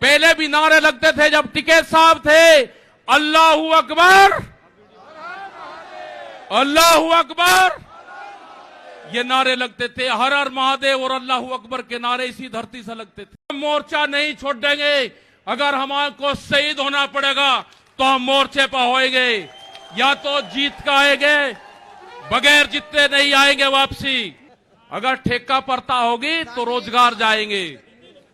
पहले भी नारे लगते थे जब टिकैत साहब थे, अल्लाहू अकबर, अल्लाहू अकबर, ये नारे लगते थे। हर हर महादेव और अल्लाहू अकबर के नारे इसी धरती से लगते थे। मोर्चा नहीं छोड़ेंगे, अगर हमारे को शहीद होना पड़ेगा तो हम मोर्चे पर होएंगे, या तो जीत का आएंगे, बगैर जीते नहीं आएंगे वापसी। अगर ठेका पड़ता होगी तो रोजगार जाएंगे।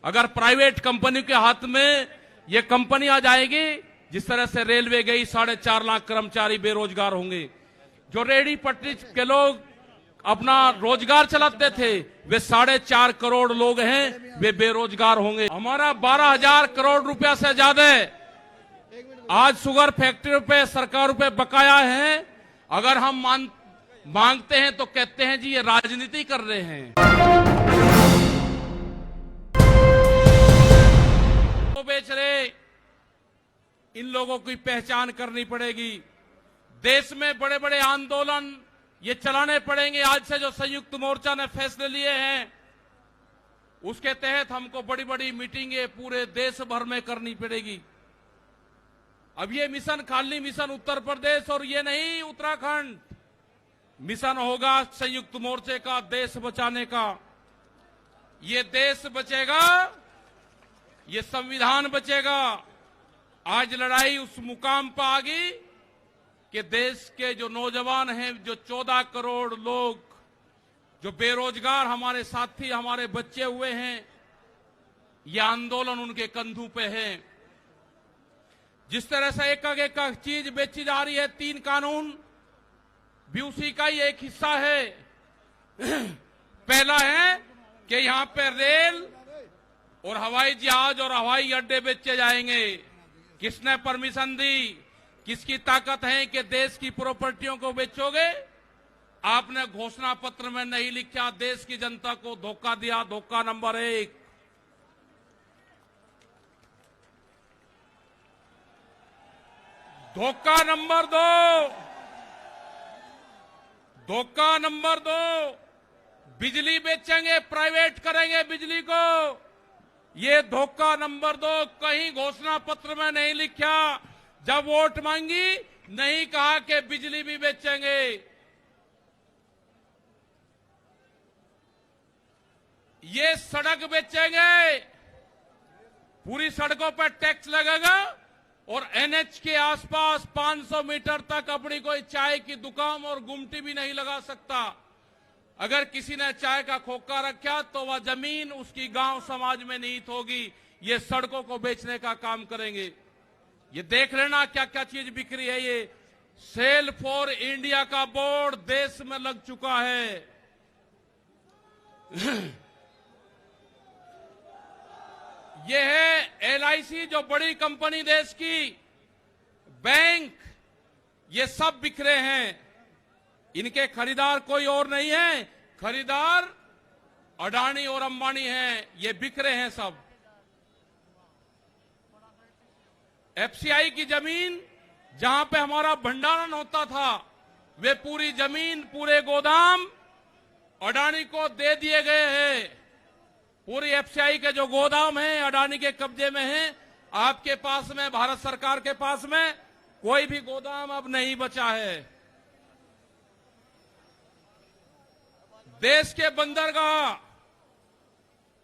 अगर प्राइवेट कंपनी के हाथ में ये कंपनी आ जाएगी, जिस तरह से रेलवे गई, 4.5 लाख कर्मचारी बेरोजगार होंगे। जो रेहड़ी पटरी के लोग अपना रोजगार चलाते थे, वे 4.5 करोड़ लोग हैं, वे बेरोजगार होंगे। हमारा 12,000 करोड़ रुपया से ज्यादा आज शुगर फैक्ट्री पे सरकार पे बकाया है। अगर हम मांगते हैं तो कहते हैं जी ये राजनीति कर रहे हैं। तो बेच रहे, इन लोगों की पहचान करनी पड़ेगी। देश में बड़े बड़े आंदोलन ये चलाने पड़ेंगे। आज से जो संयुक्त मोर्चा ने फैसले लिए हैं, उसके तहत हमको बड़ी बड़ी मीटिंगें पूरे देश भर में करनी पड़ेगी। अब ये मिशन खाली मिशन उत्तर प्रदेश और ये नहीं उत्तराखंड, मिशन होगा संयुक्त मोर्चे का देश बचाने का। ये देश बचेगा, ये संविधान बचेगा। आज लड़ाई उस मुकाम पर आ गई कि देश के जो नौजवान हैं, जो 14 करोड़ लोग जो बेरोजगार हमारे साथी, हमारे बच्चे हुए हैं, यह आंदोलन उनके कंधों पे है। जिस तरह से एक चीज बेची जा रही है, 3 कानून भी उसी का ही एक हिस्सा है। पहला है कि यहां पे रेल और हवाई जहाज और हवाई अड्डे बेचे जाएंगे। किसने परमिशन दी? किसकी ताकत है कि देश की प्रॉपर्टियों को बेचोगे? आपने घोषणा पत्र में नहीं लिखा, देश की जनता को धोखा दिया। धोखा नंबर 1। धोखा नंबर 2, धोखा नंबर 2, बिजली बेचेंगे, प्राइवेट करेंगे बिजली को। ये धोखा नंबर 2 कहीं घोषणा पत्र में नहीं लिखा। जब वोट मांगी नहीं कहा कि बिजली भी बेचेंगे। ये सड़क बेचेंगे, पूरी सड़कों पर टैक्स लगेगा और एनएच के आसपास 500 मीटर तक अपनी कोई चाय की दुकान और गुमटी भी नहीं लगा सकता। अगर किसी ने चाय का खोखा रखा तो वह जमीन उसकी गांव समाज में निहित होगी। ये सड़कों को बेचने का काम करेंगे। ये देख लेना क्या क्या चीज बिक्री है। ये सेल फॉर इंडिया का बोर्ड देश में लग चुका है। ये है एलआईसी, जो बड़ी कंपनी देश की, बैंक, ये सब बिखरे हैं। इनके खरीदार कोई और नहीं है, खरीदार अडानी और अंबानी हैं। ये बिखरे हैं सब। एफसीआई की जमीन जहां पे हमारा भंडारण होता था, वे पूरी जमीन, पूरे गोदाम अडानी को दे दिए गए हैं। पूरी एफसीआई के जो गोदाम हैं अडानी के कब्जे में हैं। आपके पास में, भारत सरकार के पास में कोई भी गोदाम अब नहीं बचा है। देश के बंदरगाह,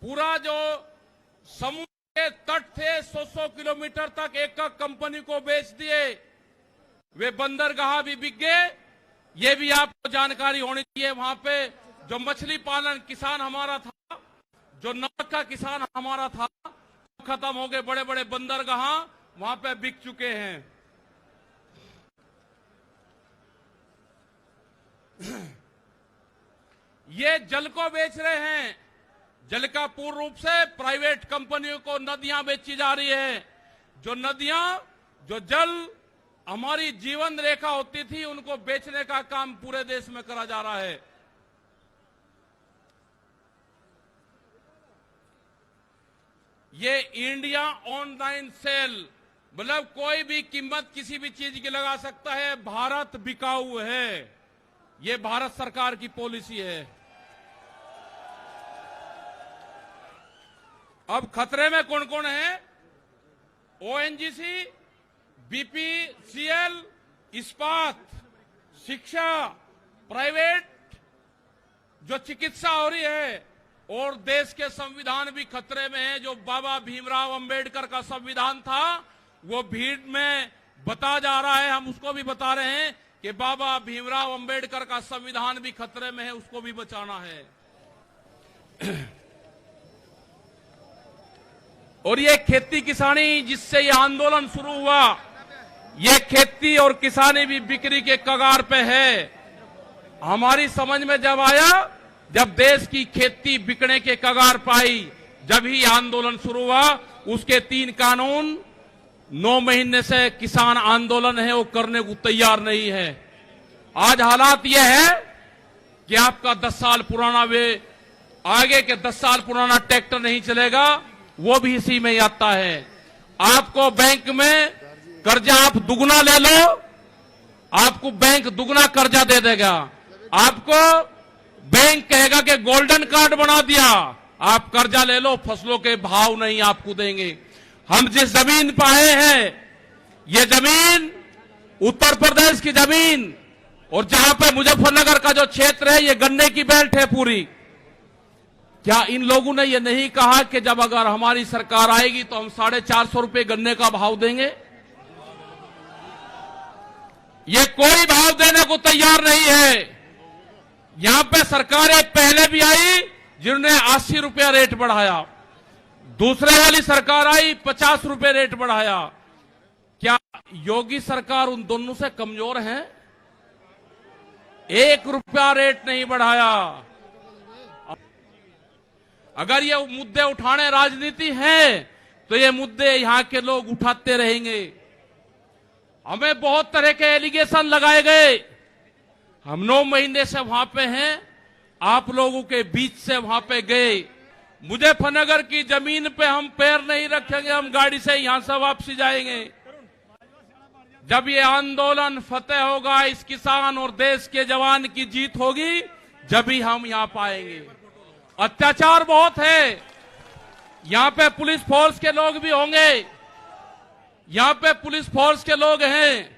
पूरा जो समुद्र के तट थे 100-100 किलोमीटर तक एक कंपनी को बेच दिए। वे बंदरगाह भी बिक गए। ये भी आपको जानकारी होनी चाहिए। वहां पे जो मछली पालन किसान हमारा था, जो नमक का किसान हमारा था, खत्म हो गए। बड़े बड़े बंदरगाह वहां पे बिक चुके हैं। ये जल को बेच रहे हैं। जल का पूर्ण रूप से प्राइवेट कंपनियों को नदियां बेची जा रही है। जो नदियां, जो जल हमारी जीवन रेखा होती थी, उनको बेचने का काम पूरे देश में करा जा रहा है। ये इंडिया ऑनलाइन सेल, मतलब कोई भी कीमत किसी भी चीज की लगा सकता है। भारत बिकाऊ है, ये भारत सरकार की पॉलिसी है। अब खतरे में कौन कौन है? ओएनजीसी, बीपीसीएल, इस्पात, शिक्षा, प्राइवेट जो चिकित्सा हो रही है, और देश के संविधान भी खतरे में है। जो बाबा भीमराव अंबेडकर का संविधान था वो भीड़ में बता जा रहा है, हम उसको भी बता रहे हैं कि बाबा भीमराव अंबेडकर का संविधान भी खतरे में है, उसको भी बचाना है। और ये खेती किसानी जिससे ये आंदोलन शुरू हुआ, ये खेती और किसानी भी बिक्री के कगार पे है। हमारी समझ में जब आया, जब देश की खेती बिकने के कगार पाई, जब ही आंदोलन शुरू हुआ। उसके 3 कानून 9 महीने से किसान आंदोलन है वो करने को तैयार नहीं है। आज हालात ये है कि आपका 10 साल पुराना आगे के 10 साल पुराना ट्रैक्टर नहीं चलेगा, वो भी इसी में आता है। आपको बैंक में कर्जा आप दुगना ले लो, आपको बैंक दुगना कर्जा दे देगा। आपको बैंक कहेगा कि गोल्डन कार्ड बना दिया, आप कर्जा ले लो, फसलों के भाव नहीं आपको देंगे। हम जिस जमीन पर आए हैं, ये जमीन उत्तर प्रदेश की जमीन, और जहां पे मुजफ्फरनगर का जो क्षेत्र है ये गन्ने की बेल्ट है पूरी। क्या इन लोगों ने ये नहीं कहा कि जब अगर हमारी सरकार आएगी तो हम 450 रुपए गन्ने का भाव देंगे? ये कोई भाव देने को तैयार नहीं है। यहां पे सरकारें पहले भी आई जिन्होंने 80 रुपया रेट बढ़ाया, दूसरे वाली सरकार आई 50 रुपए रेट बढ़ाया। क्या योगी सरकार उन दोनों से कमजोर है? 1 रुपया रेट नहीं बढ़ाया। अगर ये मुद्दे उठाने राजनीति है तो ये मुद्दे यहां के लोग उठाते रहेंगे। हमें बहुत तरह के एलिगेशन लगाए गए। हम 9 महीने से वहां पे हैं, आप लोगों के बीच से वहां पे गए। मुजफ्फरनगर की जमीन पे हम पैर नहीं रखेंगे, हम गाड़ी से यहां से वापसी जाएंगे। जब ये आंदोलन फतेह होगा, इस किसान और देश के जवान की जीत होगी, जब ही हम यहां पाएंगे। अत्याचार बहुत है, यहां पे पुलिस फोर्स के लोग भी होंगे, यहां पे पुलिस फोर्स के लोग हैं,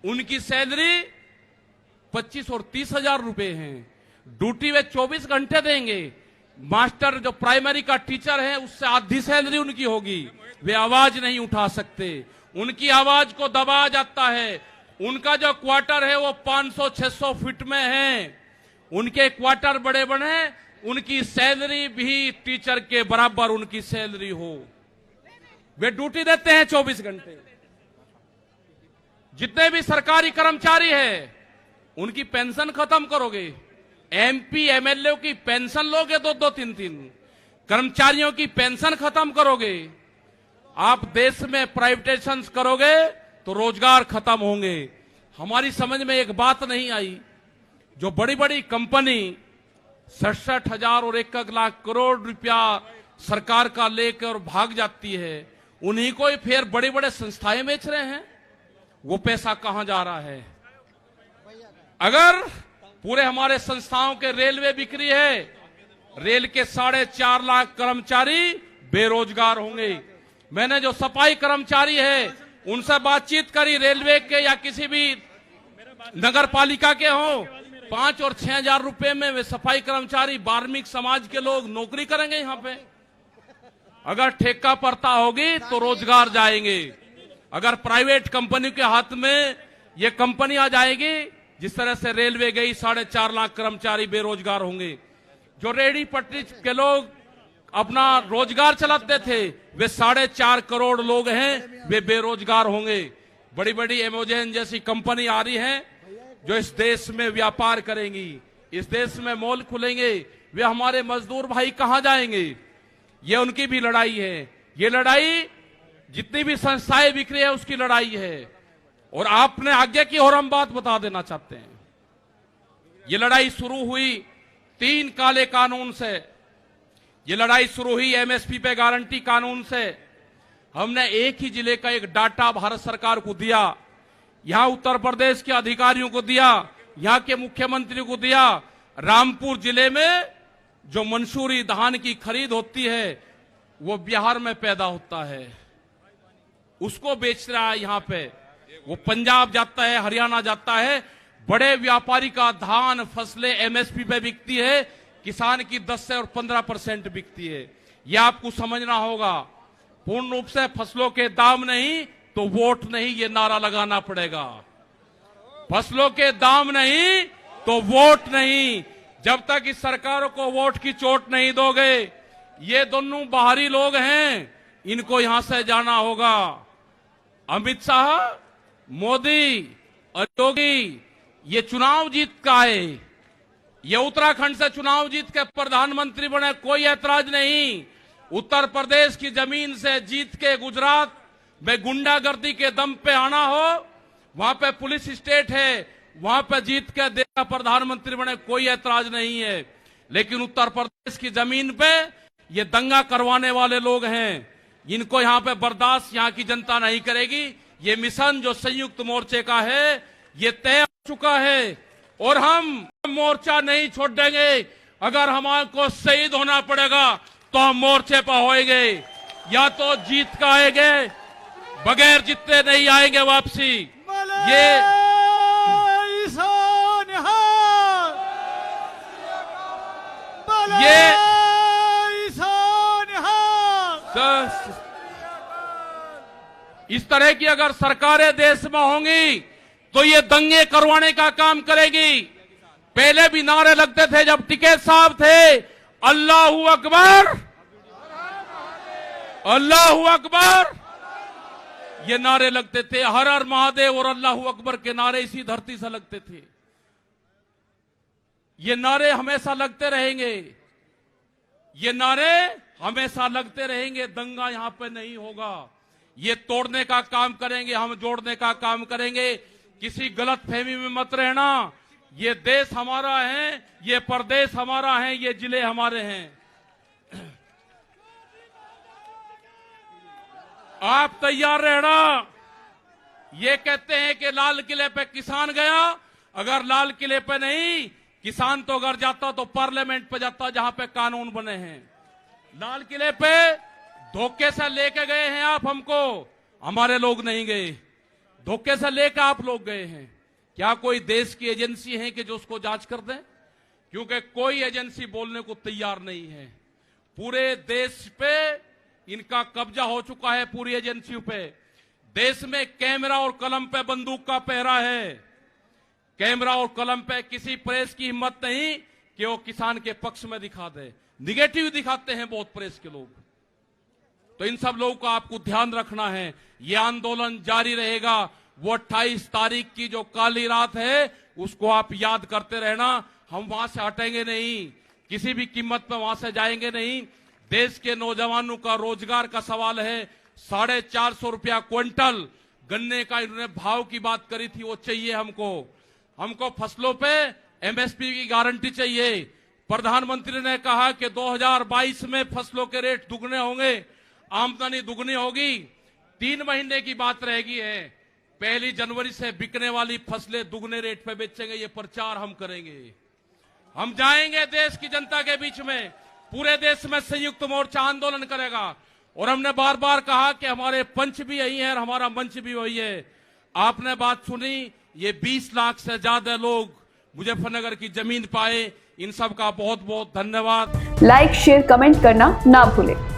उनकी सैलरी 25 और 30 हजार रुपए हैं। ड्यूटी वे 24 घंटे देंगे। मास्टर जो प्राइमरी का टीचर है उससे आधी सैलरी उनकी होगी, वे आवाज नहीं उठा सकते, उनकी आवाज को दबाया जाता है। उनका जो क्वार्टर है वो 500-600 फीट में है, उनके क्वार्टर बड़े बड़े, उनकी सैलरी भी टीचर के बराबर उनकी सैलरी हो। वे ड्यूटी देते हैं 24 घंटे। जितने भी सरकारी कर्मचारी हैं उनकी पेंशन खत्म करोगे। एमपी एमएलए की पेंशन लोगे 2-2, 3-3। कर्मचारियों की पेंशन खत्म करोगे। आप देश में प्राइवेटाइजेशन करोगे तो रोजगार खत्म होंगे। हमारी समझ में एक बात नहीं आई, जो बड़ी बड़ी कंपनी 67,000 और 1 लाख करोड़ रुपया सरकार का लेकर भाग जाती है, उन्हीं को ही फिर बड़े बड़े संस्थाएं बेच रहे हैं। वो पैसा कहां जा रहा है? अगर पूरे हमारे संस्थाओं के रेलवे बिक्री है, रेल के 4.5 लाख कर्मचारी बेरोजगार होंगे। मैंने जो सफाई कर्मचारी है उनसे बातचीत करी, रेलवे के या किसी भी नगर पालिका के हों, 5 और 6 हजार रुपए में वे सफाई कर्मचारी वाल्मीकि समाज के लोग नौकरी करेंगे यहां पे। अगर ठेका पड़ता होगी तो रोजगार जाएंगे। अगर प्राइवेट कंपनी के हाथ में ये कंपनी आ जाएगी, जिस तरह से रेलवे गई, 4.5 लाख कर्मचारी बेरोजगार होंगे। जो रेहड़ी पटरी के लोग अपना रोजगार चलाते थे, वे 4.5 करोड़ लोग हैं, वे बेरोजगार होंगे। बड़ी बड़ी एमेजॉन जैसी कंपनी आ रही है जो इस देश में व्यापार करेंगी, इस देश में मॉल खुलेंगे। वे हमारे मजदूर भाई कहां जाएंगे? ये उनकी भी लड़ाई है। ये लड़ाई जितनी भी संस्थाएं बिक रही है उसकी लड़ाई है। और आपने आगे की और हम बात बता देना चाहते हैं, ये लड़ाई शुरू हुई 3 काले कानून से। ये लड़ाई शुरू हुई एमएसपी पे गारंटी कानून से। हमने एक ही जिले का एक डाटा भारत सरकार को दिया, यहां उत्तर प्रदेश के अधिकारियों को दिया, यहां के मुख्यमंत्री को दिया। रामपुर जिले में जो मंसूरी धान की खरीद होती है वो बिहार में पैदा होता है। उसको बेच रहा है यहाँ पे। वो पंजाब जाता है, हरियाणा जाता है, बड़े व्यापारी का धान फसलें एमएसपी पे बिकती है, किसान की 10 से और 15% बिकती है। ये आपको समझना होगा। पूर्ण रूप से फसलों के दाम नहीं तो वोट नहीं, ये नारा लगाना पड़ेगा। फसलों के दाम नहीं तो वोट नहीं। जब तक इस सरकारों को वोट की चोट नहीं दोगे, ये दोनों बाहरी लोग हैं, इनको यहां से जाना होगा। अमित शाह, मोदी और योगी ये चुनाव जीत का है। ये उत्तराखंड से चुनाव जीत के प्रधानमंत्री बने, कोई ऐतराज नहीं। उत्तर प्रदेश की जमीन से जीत के गुजरात में गुंडागर्दी के दम पे आना हो, वहां पे पुलिस स्टेट है, वहां पे जीत के देश प्रधानमंत्री बने, कोई ऐतराज नहीं है। लेकिन उत्तर प्रदेश की जमीन पे ये दंगा करवाने वाले लोग हैं, इनको यहां पे बर्दाश्त यहां की जनता नहीं करेगी। ये मिशन जो संयुक्त मोर्चे का है, ये तय हो चुका है और हम मोर्चा नहीं छोड़ देंगे। अगर हमारे को शहीद होना पड़ेगा तो हम मोर्चे पर होएंगे, या तो जीत का आएंगे, बगैर जीते नहीं आएंगे वापसी। ये इस तरह की अगर सरकारें देश में होंगी तो ये दंगे करवाने का काम करेगी। पहले भी नारे लगते थे जब टिकैत साहब थे, अल्लाहू अकबर, अल्लाहू अकबर, ये नारे लगते थे। हर हर महादेव और अल्लाहू अकबर के नारे इसी धरती से लगते थे। ये नारे हमेशा लगते रहेंगे, ये नारे हमेशा लगते रहेंगे। दंगा यहां पे नहीं होगा। ये तोड़ने का काम करेंगे, हम जोड़ने का काम करेंगे। किसी गलत फहमी में मत रहना। ये देश हमारा है, ये प्रदेश हमारा है, ये जिले हमारे हैं। आप तैयार रहना। ये कहते हैं कि लाल किले पे किसान गया, अगर लाल किले पे नहीं, किसान तो अगर जाता तो पार्लियामेंट पे जाता जहां पे कानून बने हैं। लाल किले पे धोखे से लेके गए हैं आप हमको, हमारे लोग नहीं गए। धोखे से लेकर आप लोग गए हैं। क्या कोई देश की एजेंसी है कि जो उसको जांच कर दें? क्योंकि कोई एजेंसी बोलने को तैयार नहीं है। पूरे देश पे इनका कब्जा हो चुका है, पूरी एजेंसियों पे। देश में कैमरा और कलम पे बंदूक का पहरा है। कैमरा और कलम पे किसी प्रेस की हिम्मत नहीं कि वो किसान के पक्ष में दिखा दे। निगेटिव दिखाते हैं बहुत प्रेस के लोग। तो इन सब लोगों को आपको ध्यान रखना है। ये आंदोलन जारी रहेगा। वो 28 तारीख की जो काली रात है, उसको आप याद करते रहना। हम वहां से हटेंगे नहीं, किसी भी कीमत पर वहां से जाएंगे नहीं। देश के नौजवानों का रोजगार का सवाल है। 450 रुपया क्विंटल गन्ने का इन्होंने भाव की बात करी थी, वो चाहिए हमको। हमको फसलों पे एमएसपी की गारंटी चाहिए। प्रधानमंत्री ने कहा कि 2022 में फसलों के रेट दुगने होंगे, आमदनी दुगनी होगी। 3 महीने की बात रहेगी है। 1 जनवरी से बिकने वाली फसलें दुगने रेट पे बेचेंगे। ये प्रचार हम करेंगे। हम जाएंगे देश की जनता के बीच में, पूरे देश में संयुक्त मोर्चा आंदोलन करेगा। और हमने बार बार कहा कि हमारे पंच भी यही है और हमारा मंच भी वही है। आपने बात सुनी, ये 20 लाख से ज्यादा लोग मुजफ्फरनगर की जमीन पाए। इन सब का बहुत बहुत धन्यवाद। लाइक, शेयर, कमेंट करना ना भूलें।